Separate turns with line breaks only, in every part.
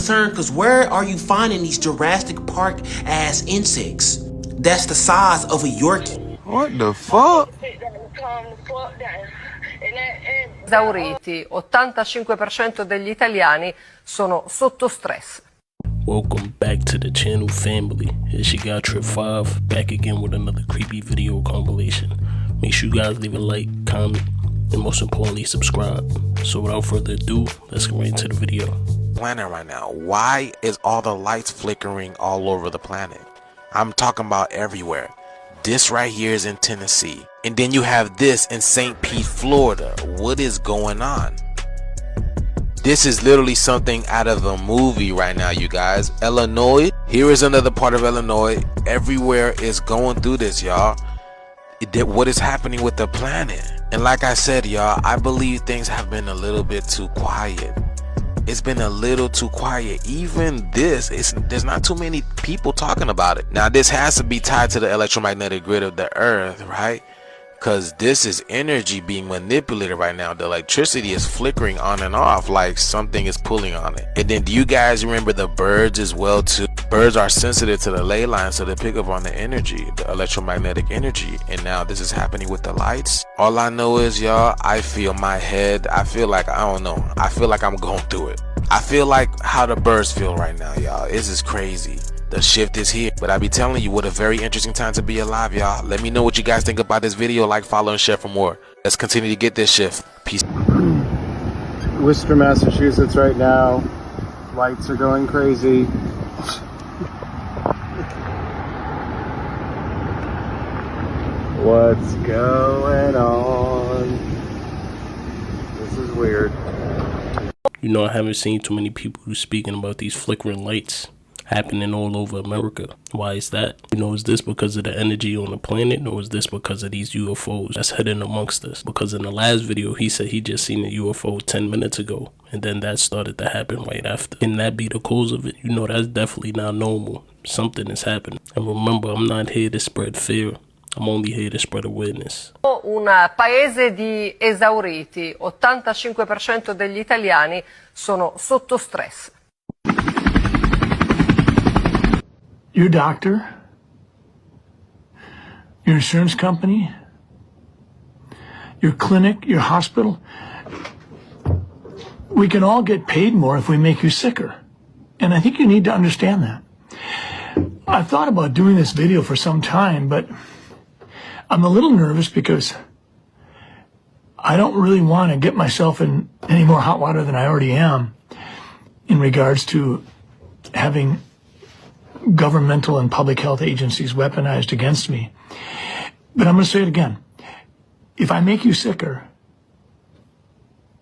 concerned because where are you finding these Jurassic Park ass insects? That's the size of a Yorkie.
What the fuck?
Esauriti, 85% degli italiani sono sotto stress.
Welcome back to the channel, family. It's your guy Trip 5, back again with another creepy video compilation. Make sure you guys leave a like, comment, and most importantly, subscribe. So without further ado, let's get right into the video.
Planet right now. Why is all the lights flickering all over the planet? I'm talking about everywhere. This right here is in Tennessee. And then you have this in St. Pete, Florida. What is going on? This is literally something out of a movie right now, you guys. Illinois. Here is another part of Illinois. Everywhere is going through this, y'all. What is happening with the planet? And like I said, y'all, I believe things have been a little bit too quiet. It's been a little too quiet. Even this, there's not too many people talking about it. Now, this has to be tied to the electromagnetic grid of the earth, right? Because this is energy being manipulated right now. The electricity is flickering on and off like something is pulling on it. And then do you guys remember the birds as well too? Birds are sensitive to the ley line, so they pick up on the energy, the electromagnetic energy. And now this is happening with the lights. All I know is, y'all, I feel my head. I feel like, I don't know. I feel like I'm going through it. I feel like how the birds feel right now, y'all. This is crazy. The shift is here. But I be telling you, what a very interesting time to be alive, y'all. Let me know what you guys think about this video. Like, follow, and share for more. Let's continue to get this shift. Peace.
Worcester, Massachusetts right now. Lights are going crazy. What's going on? This is weird.
You know, I haven't seen too many people who's speaking about these flickering lights happening all over America. Why is that? You know, is this because of the energy on the planet, or is this because of these UFOs that's hidden amongst us? Because in the last video, he said he just seen a UFO 10 minutes ago, and then that started to happen right after. Can that be the cause of it? You know, that's definitely not normal. Something is happening. And remember, I'm not here to spread fear. I'm only here to spread awareness.
Un paese di esauriti, 85% degli italiani sono sotto stress.
Your doctor, your insurance company, your clinic, your hospital, we can all get paid more if we make you sicker. And I think you need to understand that. I've thought about doing this video for some time, but I'm a little nervous because I don't really want to get myself in any more hot water than I already am in regards to having governmental and public health agencies weaponized against me. But I'm going to say it again. If I make you sicker,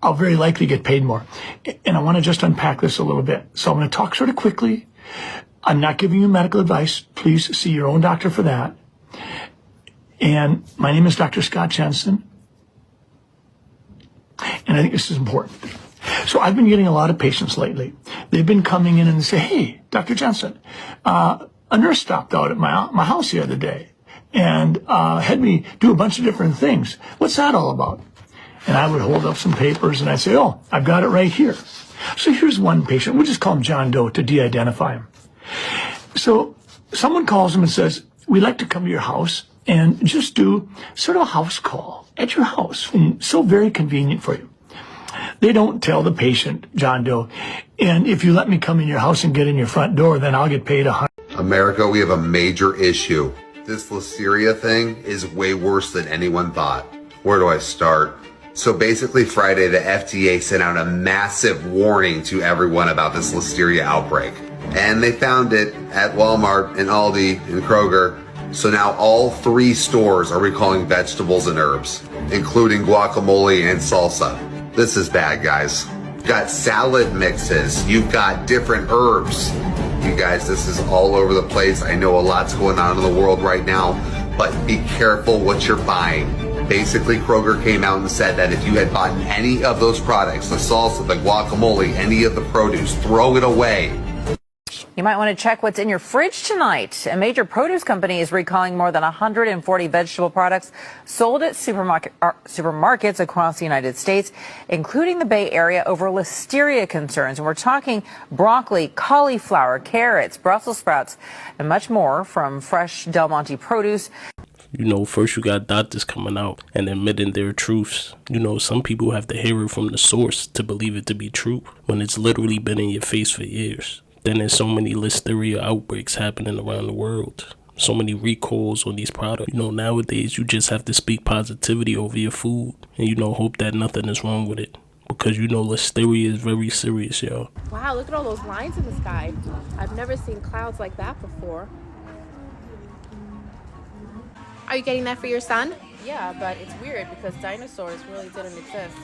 I'll very likely get paid more. And I want to just unpack this a little bit. So I'm going to talk sort of quickly. I'm not giving you medical advice. Please see your own doctor for that. And my name is Dr. Scott Jensen. And I think this is important. So I've been getting a lot of patients lately. They've been coming in and say, hey, Dr. Jensen, a nurse stopped out at my house the other day and had me do a bunch of different things. What's that all about? And I would hold up some papers and I'd say, oh, I've got it right here. So here's one patient. We'll just call him John Doe to de-identify him. So someone calls him and says, we'd like to come to your house and just do sort of a house call at your house. And so very convenient for you. They don't tell the patient, John Doe, and if you let me come in your house and get in your front door, then I'll get paid $100.
America, we have a major issue. This listeria thing is way worse than anyone thought. Where do I start? So basically Friday, the FDA sent out a massive warning to everyone about this listeria outbreak. And they found it at Walmart and Aldi and Kroger. So now all 3 stores are recalling vegetables and herbs, including guacamole and salsa. This is bad, guys. You've got salad mixes. You've got different herbs. You guys, this is all over the place. I know a lot's going on in the world right now, but be careful what you're buying. Basically, Kroger came out and said that if you had bought any of those products, the salsa, the guacamole, any of the produce, throw it away.
You might want to check what's in your fridge tonight. A major produce company is recalling more than 140 vegetable products sold at supermarkets across the United States, including the Bay Area, over listeria concerns. And we're talking broccoli, cauliflower, carrots, Brussels sprouts, and much more from fresh Del Monte produce.
You know, first you got doctors coming out and admitting their truths. You know, some people have to hear it from the source to believe it to be true when it's literally been in your face for years. Then there's so many listeria outbreaks happening around the world. So many recalls on these products. You know, nowadays you just have to speak positivity over your food and, you know, hope that nothing is wrong with it. Because, you know, listeria is very serious, y'all.
Wow, look at all those lines in the sky. I've never seen clouds like that before. Are you getting that for your son? Yeah, but it's weird because dinosaurs really didn't exist.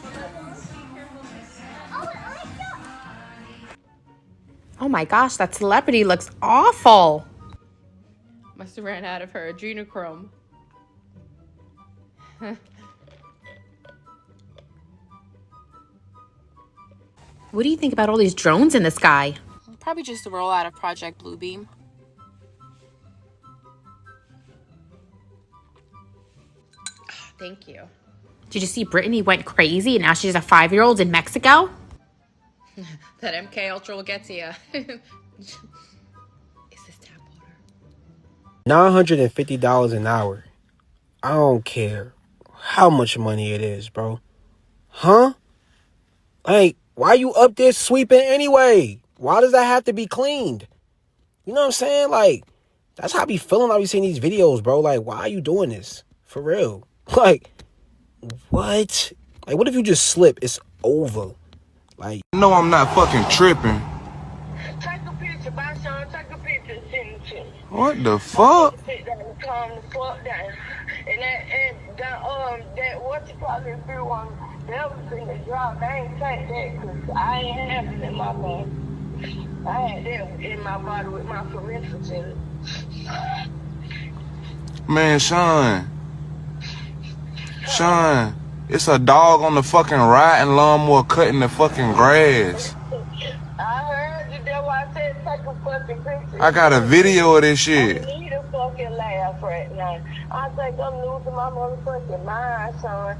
Oh my gosh, that celebrity looks awful. Must have ran out of her adrenochrome. What do you think about all these drones in the sky? Probably just the rollout of Project Bluebeam. Thank you. Did you see Brittany went crazy and now she's a 5-year-old in Mexico? That MK Ultra will get to you. Is this tap water?
$950 an hour. I don't care how much money it is, bro. Huh? Like, why you up there sweeping anyway? Why does that have to be cleaned? You know what I'm saying? Like, that's how I be feeling. I be seeing these videos, bro. Like, why are you doing this? For real. Like, what? Like, what if you just slip? It's over. Like,
no, I'm not fucking tripping.
Take a picture, by Sean. Take a picture and send it to me.
What the fuck?
Sit down and calm the fuck down. And that what you call it, if you want everything to drop, they ain't take that because I ain't have it in my body. I had that in my body with my forensics in it.
Man, Sean, it's a dog on the fucking riding lawnmower cutting the fucking grass.
I heard you. That's why I said take a fucking picture.
I got a video of this shit.
I need a fucking laugh right now. I think I'm losing my motherfucking mind, son.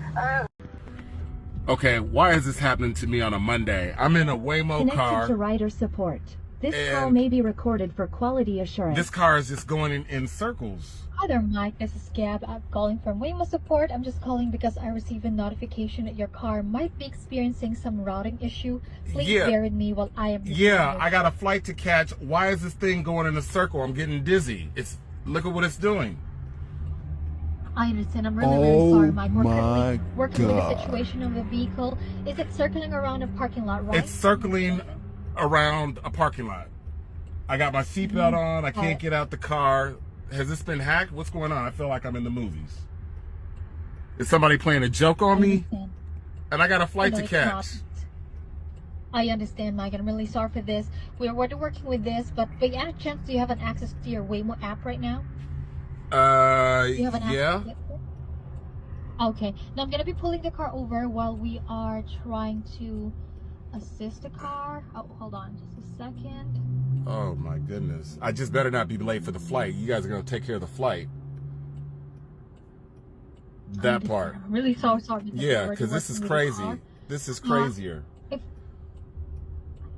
Okay, why is this happening to me on a Monday? I'm in a Waymo car.
Connected to rider support. This call may be recorded for quality assurance.
This car is just going in circles.
Hi there, Mike. This is Gab. I'm calling from Waymo Support. I'm just calling because I received a notification that your car might be experiencing some routing issue. Please bear with me while I am...
Yeah, I got a flight to catch. Why is this thing going in a circle? I'm getting dizzy. Look at what it's doing.
I understand. I'm really sorry, Mike. We're currently working with the situation of the vehicle. Is it circling around a parking lot, right?
It's circling around a parking lot. I got my seatbelt on. I can't get out the car. Has this been hacked? What's going on? I feel like I'm in the movies. Is somebody playing a joke on me? And I got a flight to catch.
I understand, Mike. I'm really sorry for this. We're working with this, but by any chance, do you have an access to your Waymo app right now? Do you have an app? Okay. Now I'm gonna be pulling the car over while we are trying to assist the car. Oh, hold on, just a second.
Oh my goodness! I just better not be late for the flight. You guys are gonna take care of the flight. That part.
I'm really sorry.
Yeah, because this is crazy. This is crazier.
I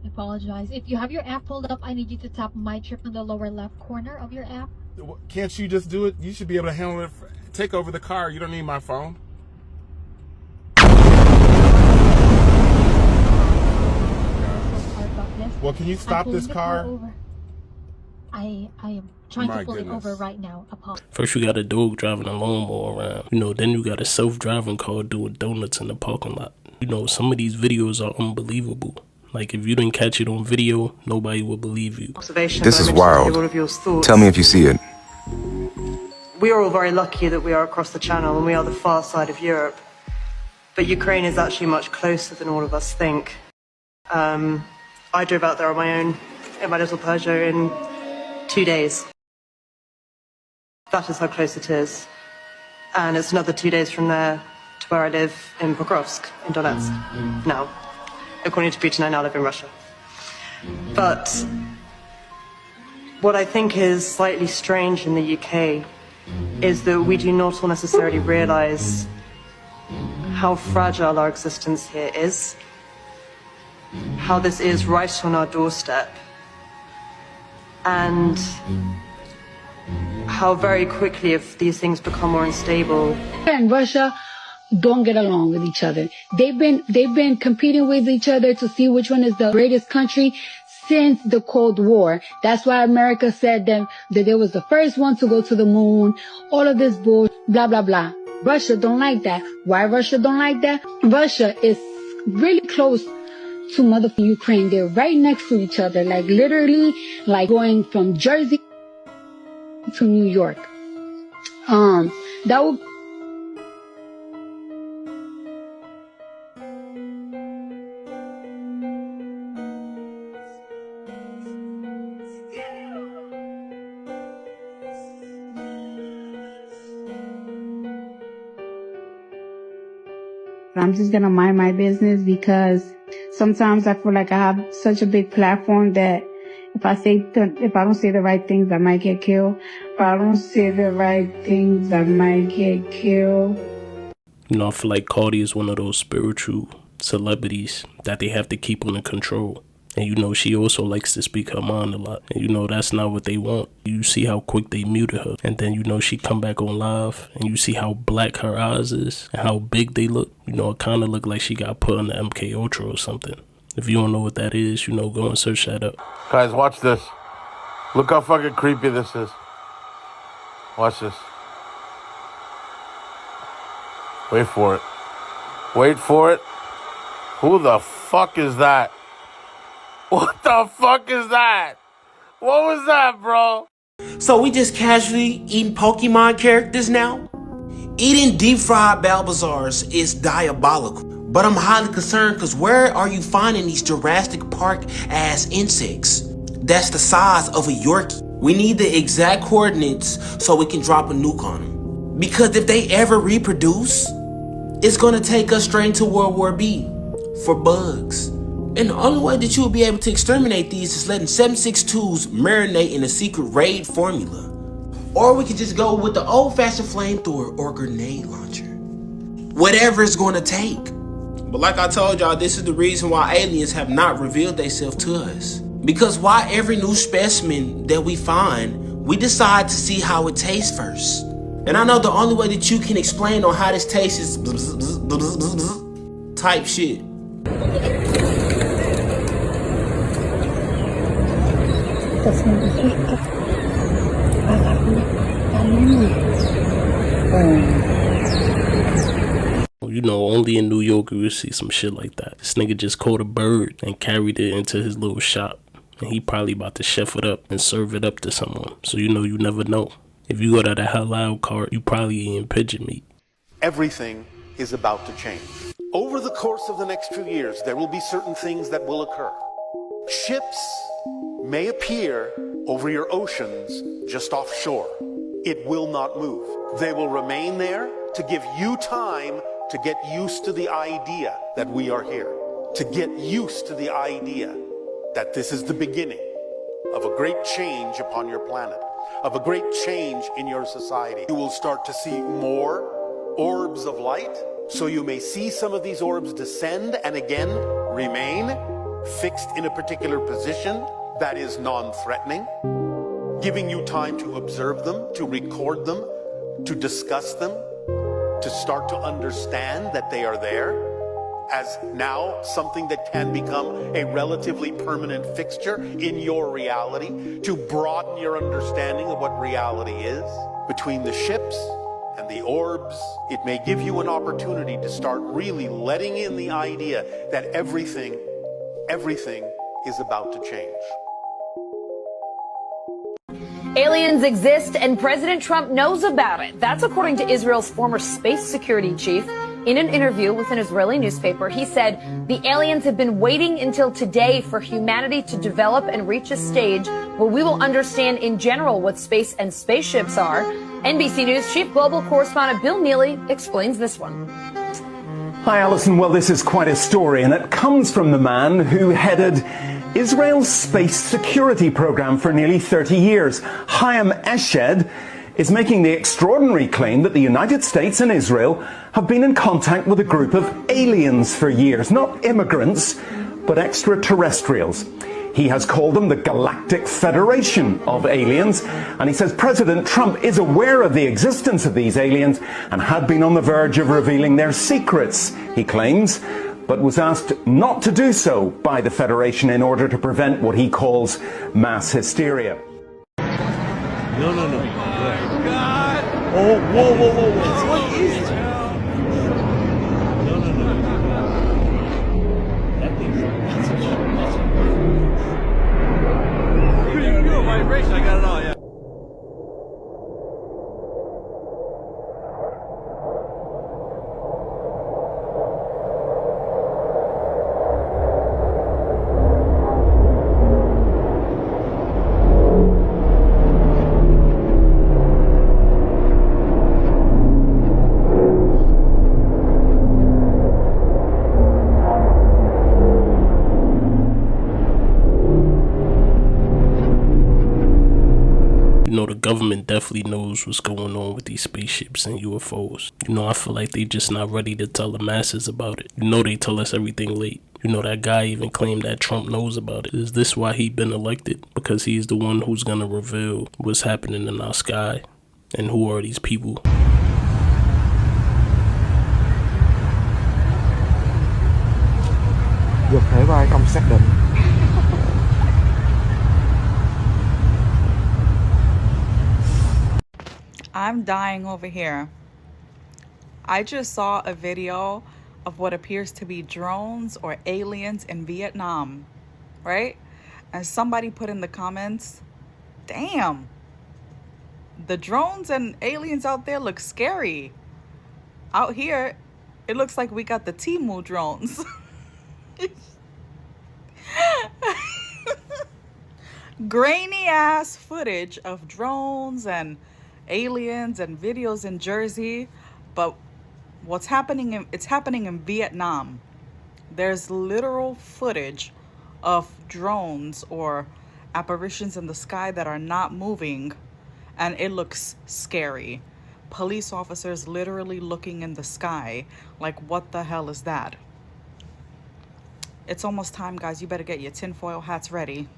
apologize. If you have your app pulled up, I need you to tap my trip in the lower left corner of your app.
Can't you just do it? You should be able to handle it. Take over the car. You don't need my phone. Well, can you stop this car?
I am trying to pull it over right now.
First you got a dog driving a lawnmower around. You know, then you got a self-driving car doing donuts in the parking lot. You know, some of these videos are unbelievable. Like, if you didn't catch it on video, nobody will believe you.
This is wild. Tell me if you see it.
We are all very lucky that we are across the channel and we are the far side of Europe. But Ukraine is actually much closer than all of us think. I drove out there on my own in my little Peugeot in 2 days. That is how close it is. And it's another 2 days from there to where I live in Pokrovsk, in Donetsk. Now, according to Putin, I now live in Russia. But What I think is slightly strange in the UK is that we do not all necessarily realize how fragile our existence here is, how this is right on our doorstep, and how very quickly, if these things become more unstable.
And Russia don't get along with each other. They've been competing with each other to see which one is the greatest country since the Cold War. That's why America said that they was the first one to go to the moon. All of this bull, blah, blah, blah. Russia don't like that. Why Russia don't like that? Russia is really close to motherfucking Ukraine. They're right next to each other, like literally like going from Jersey to New York. That would
I'm just going to mind my business because sometimes I feel like I have such a big platform that if I don't say the right things, I might get killed. If I don't say the right things, I might get killed.
You know, I feel like Cardi is one of those spiritual celebrities that they have to keep under control. And you know, she also likes to speak her mind a lot. And you know, that's not what they want. You see how quick they muted her. And then, you know, she come back on live and you see how black her eyes is and how big they look. You know, it kind of look like she got put on the MK Ultra or something. If you don't know what that is, you know, go and search that up.
Guys, watch this. Look how fucking creepy this is. Watch this. Wait for it. Wait for it. Who the fuck is that? What the fuck is that? What was that, bro?
So we just casually eating Pokemon characters now? Eating deep fried Balbazars is diabolical. But I'm highly concerned because where are you finding these Jurassic Park ass insects? That's the size of a Yorkie. We need the exact coordinates so we can drop a nuke on them. Because if they ever reproduce, it's gonna take us straight into World War B for bugs. And the only way that you'll be able to exterminate these is letting 7.62s marinate in a secret raid formula. Or we could just go with the old-fashioned flamethrower or grenade launcher. Whatever it's gonna take. But like I told y'all, this is the reason why aliens have not revealed themselves to us. Because why every new specimen that we find, we decide to see how it tastes first. And I know the only way that you can explain on how this tastes is type shit.
You know, only in New York you will see some shit like that. This nigga just caught a bird and carried it into his little shop. And he probably about to chef it up and serve it up to someone. So you know, you never know. If you go to the halal cart, you probably eating pigeon meat.
Everything is about to change. Over the course of the next few years, there will be certain things that will occur. Ships may appear over your oceans just offshore. It will not move. They will remain there to give you time to get used to the idea that we are here, to get used to the idea that this is the beginning of a great change upon your planet, of a great change in your society. You will start to see more orbs of light, so you may see some of these orbs descend and again remain fixed in a particular position that is non-threatening, giving you time to observe them, to record them, to discuss them, to start to understand that they are there as now something that can become a relatively permanent fixture in your reality, to broaden your understanding of what reality is. Between the ships and the orbs, it may give you an opportunity to start really letting in the idea that everything is about to change.
Aliens exist and President Trump knows about it. That's according to Israel's former space security chief. In an interview with an Israeli newspaper, he said the aliens have been waiting until today for humanity to develop and reach a stage where we will understand in general what space and spaceships are. NBC News chief global correspondent Bill Neely explains this one.
Hi, Alison. Well, this is quite a story, and it comes from the man who headed Israel's space security program for nearly 30 years. Chaim Eshed is making the extraordinary claim that the United States and Israel have been in contact with a group of aliens for years. Not immigrants, but extraterrestrials. He has called them the Galactic Federation of Aliens, and he says President Trump is aware of the existence of these aliens and had been on the verge of revealing their secrets, he claims, but was asked not to do so by the Federation in order to prevent what he calls mass hysteria.
No. God! Oh, whoa. What is it? No. That thing's vibration, I got it all, yeah.
You know, the government definitely knows what's going on with these spaceships and UFOs. You know, I feel like they just not ready to tell the masses about it. You know, they tell us everything late. You know, that guy even claimed that Trump knows about it. Is this why he been elected? Because he's the one who's gonna reveal what's happening in our sky. And who are these people?
Được thế vào trong xác định.
I'm dying over here. I just saw a video of what appears to be drones or aliens in Vietnam, right? And somebody put in the comments, damn, the drones and aliens out there look scary. Out here, it looks like we got the Temu drones. Grainy ass footage of drones and aliens and videos in Jersey, but it's happening in Vietnam. There's literal footage of drones or apparitions in the sky that are not moving, and it looks scary. Police officers literally looking in the sky like, what the hell is that? It's almost time, guys. You better get your tinfoil hats ready.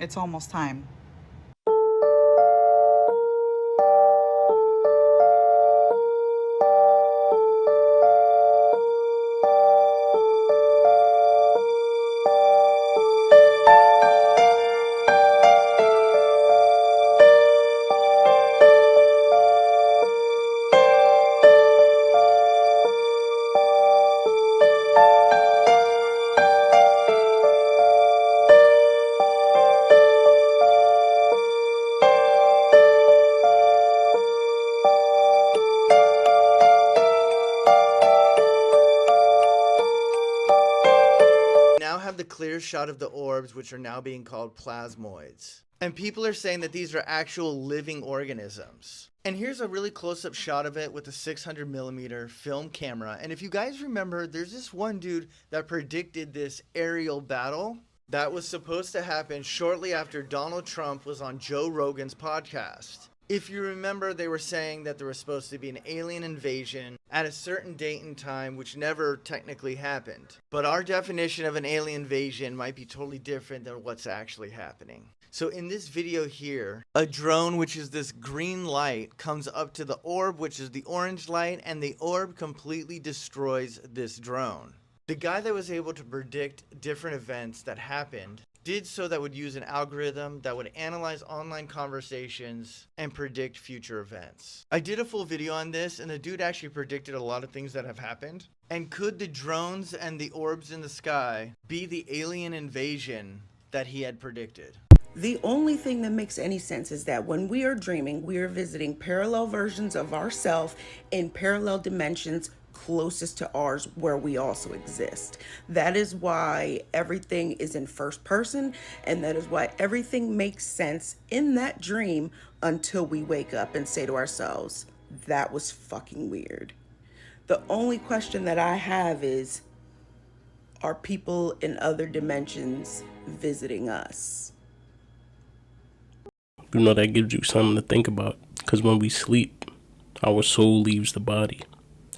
It's almost time.
Clear shot of the orbs, which are now being called plasmoids. And people are saying that these are actual living organisms. And here's a really close-up shot of it with a 600mm film camera. And if you guys remember, there's this one dude that predicted this aerial battle that was supposed to happen shortly after Donald Trump was on Joe Rogan's podcast. If you remember, they were saying that there was supposed to be an alien invasion at a certain date and time, which never technically happened. But our definition of an alien invasion might be totally different than what's actually happening. So in this video here, a drone, which is this green light, comes up to the orb, which is the orange light, and the orb completely destroys this drone. The guy that was able to predict different events that happened did so that would use an algorithm that would analyze online conversations and predict future events. I did a full video on this, and the dude actually predicted a lot of things that have happened. And could the drones and the orbs in the sky be the alien invasion that he had predicted?
The only thing that makes any sense is that when we are dreaming, we are visiting parallel versions of ourselves in parallel dimensions closest to ours where we also exist. That is why everything is in first person, and that is why everything makes sense in that dream until we wake up and say to ourselves, that was fucking weird. The only question that I have is, are people in other dimensions visiting us?
You know, that gives you something to think about. Because when we sleep, our soul leaves the body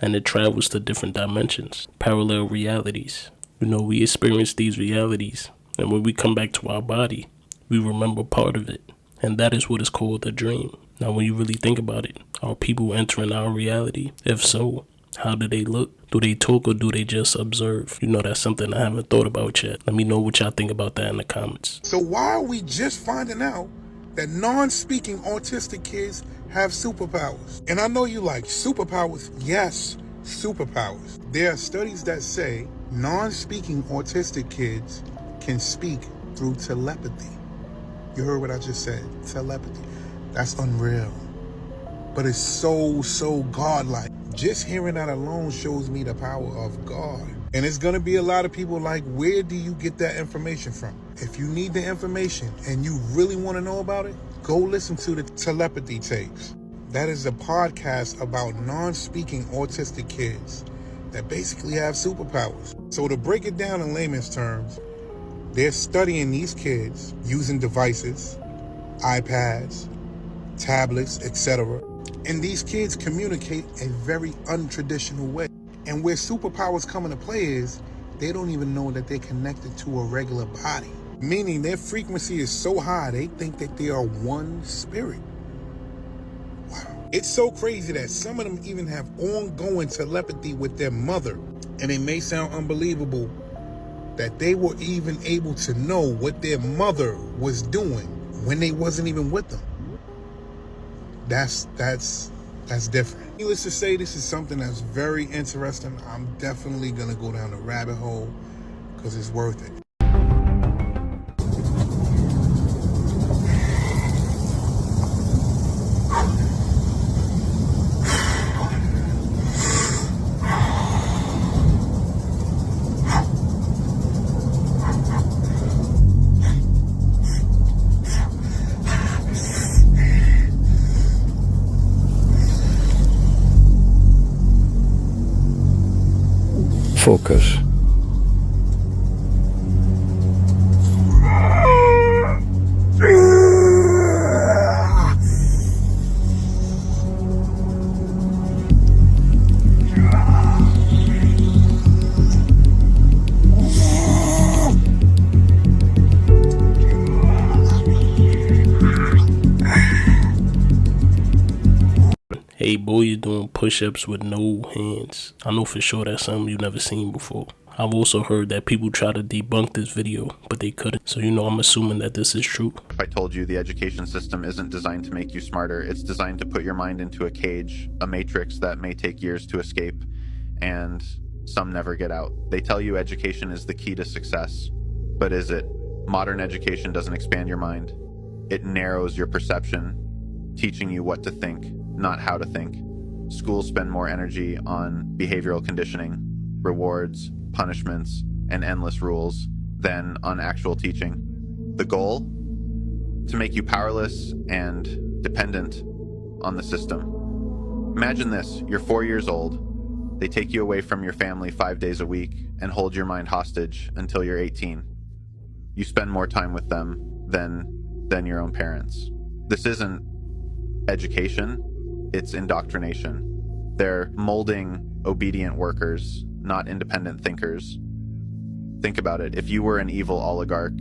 and it travels to different dimensions, parallel realities. You know, we experience these realities, and when we come back to our body, we remember part of it. And that is what is called a dream. Now, when you really think about it, are people entering our reality? If so, how do they look? Do they talk or do they just observe? You know, that's something I haven't thought about yet. Let me know what y'all think about that in the comments.
So why are we just finding out that non-speaking autistic kids have superpowers? And I know you like superpowers. Yes, superpowers. There are studies that say non-speaking autistic kids can speak through telepathy. You heard what I just said, telepathy. That's unreal. But it's so godlike. Just hearing that alone shows me the power of God. And it's gonna be a lot of people like, where do you get that information from? If you need the information and you really wanna know about it, go listen to the telepathy tapes. That is a podcast about non-speaking autistic kids that basically have superpowers. So to break it down in layman's terms, they're studying these kids using devices, iPads, tablets, etc. And these kids communicate a very untraditional way. And where superpowers come into play is they don't even know that they're connected to a regular body. Meaning their frequency is so high, they think that they are one spirit. Wow. It's so crazy that some of them even have ongoing telepathy with their mother. And it may sound unbelievable that they were even able to know what their mother was doing when they wasn't even with them. That's different. Needless to say, this is something that's very interesting. I'm definitely gonna go down the rabbit hole because it's worth it.
Focus.
Hey, boy, you're doing push-ups with no hands. I know for sure that's something you've never seen before. I've also heard that people try to debunk this video, but they couldn't. So, you know, I'm assuming that this is true.
If I told you the education system isn't designed to make you smarter, it's designed to put your mind into a cage, a matrix that may take years to escape, and some never get out. They tell you education is the key to success, but is it? Modern education doesn't expand your mind. It narrows your perception, teaching you what to think, not how to think. Schools spend more energy on behavioral conditioning, rewards, punishments, and endless rules than on actual teaching. The goal? To make you powerless and dependent on the system. Imagine this, you're 4 years old. They take you away from your family 5 days a week and hold your mind hostage until you're 18. You spend more time with them than your own parents. This isn't education. It's indoctrination. They're molding obedient workers, not independent thinkers. Think about it. If you were an evil oligarch,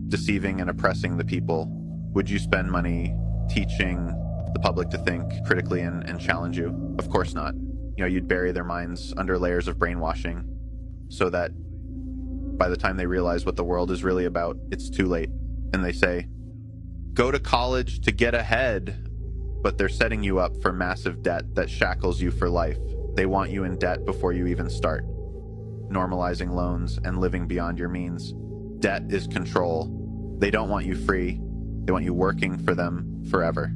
deceiving and oppressing the people, would you spend money teaching the public to think critically and challenge you? Of course not. You know, you'd bury their minds under layers of brainwashing so that by the time they realize what the world is really about, it's too late. And they say, go to college to get ahead. But they're setting you up for massive debt that shackles you for life. They want you in debt before you even start. Normalizing loans and living beyond your means. Debt is control. They don't want you free. They want you working for them forever.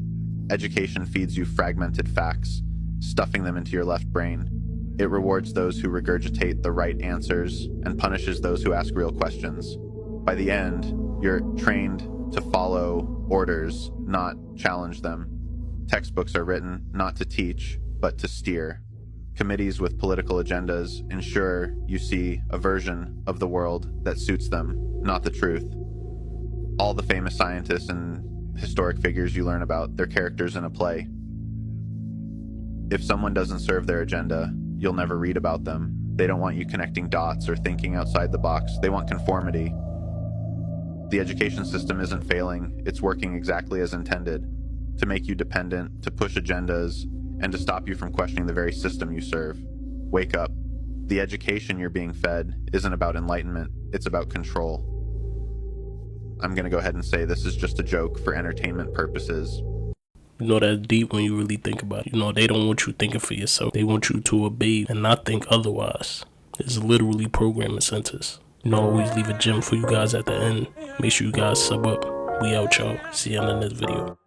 Education feeds you fragmented facts, stuffing them into your left brain. It rewards those who regurgitate the right answers and punishes those who ask real questions. By the end, you're trained to follow orders, not challenge them. Textbooks are written not to teach, but to steer. Committees with political agendas ensure you see a version of the world that suits them, not the truth. All the famous scientists and historic figures you learn about, they're characters in a play. If someone doesn't serve their agenda, you'll never read about them. They don't want you connecting dots or thinking outside the box. They want conformity. The education system isn't failing. It's working exactly as intended, to make you dependent, to push agendas, and to stop you from questioning the very system you serve. Wake up. The education you're being fed isn't about enlightenment, it's about control. I'm gonna go ahead and say this is just a joke for entertainment purposes.
You know, that's deep when you really think about it. You know, they don't want you thinking for yourself. They want you to obey and not think otherwise. It's literally programming sentence. You know, I always leave a gem for you guys at the end. Make sure you guys sub up. We out, y'all. See you in the next video.